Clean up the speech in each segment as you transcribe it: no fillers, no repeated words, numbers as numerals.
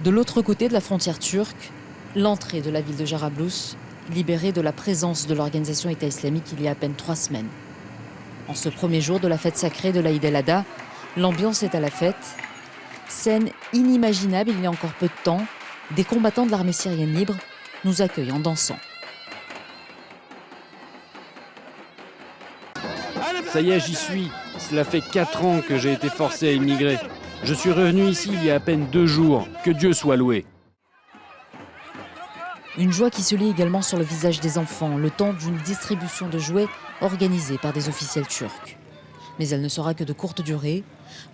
De l'autre côté de la frontière turque, l'entrée de la ville de Jarablus, libérée de la présence de l'organisation État islamique il y a à peine 3 semaines. En ce premier jour de la fête sacrée de l'Aïd el-Adha, l'ambiance est à la fête. Scène inimaginable il y a encore peu de temps, des combattants de l'armée syrienne libre nous accueillent en dansant. Ça y est, j'y suis. Cela fait 4 ans que j'ai été forcé à immigrer. Je suis revenu ici il y a à peine 2 jours. Que Dieu soit loué. Une joie qui se lit également sur le visage des enfants, le temps d'une distribution de jouets organisée par des officiels turcs. Mais elle ne sera que de courte durée.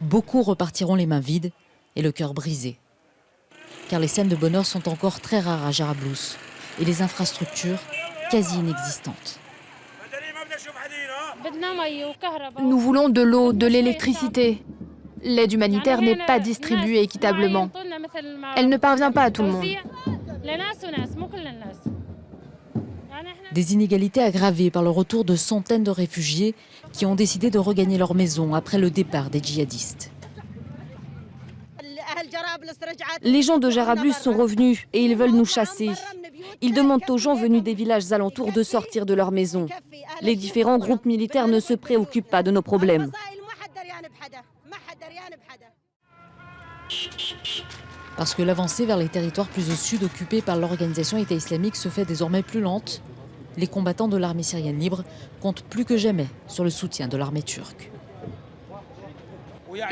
Beaucoup repartiront les mains vides et le cœur brisé. Car les scènes de bonheur sont encore très rares à Jarablus et les infrastructures quasi inexistantes. Nous voulons de l'eau, de l'électricité. L'aide humanitaire n'est pas distribuée équitablement. Elle ne parvient pas à tout le monde. Des inégalités aggravées par le retour de centaines de réfugiés qui ont décidé de regagner leur maison après le départ des djihadistes. Les gens de Jarablus sont revenus et ils veulent nous chasser. Ils demandent aux gens venus des villages alentours de sortir de leur maison. Les différents groupes militaires ne se préoccupent pas de nos problèmes. Parce que l'avancée vers les territoires plus au sud occupés par l'organisation État islamique se fait désormais plus lente, les combattants de l'armée syrienne libre comptent plus que jamais sur le soutien de l'armée turque.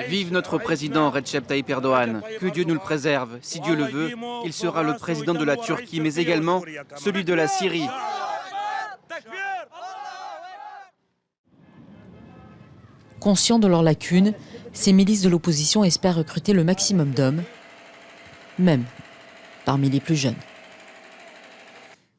Vive notre président Recep Tayyip Erdogan, que Dieu nous le préserve. Si Dieu le veut, il sera le président de la Turquie, mais également celui de la Syrie. Conscients de leurs lacunes, ces milices de l'opposition espèrent recruter le maximum d'hommes, même parmi les plus jeunes.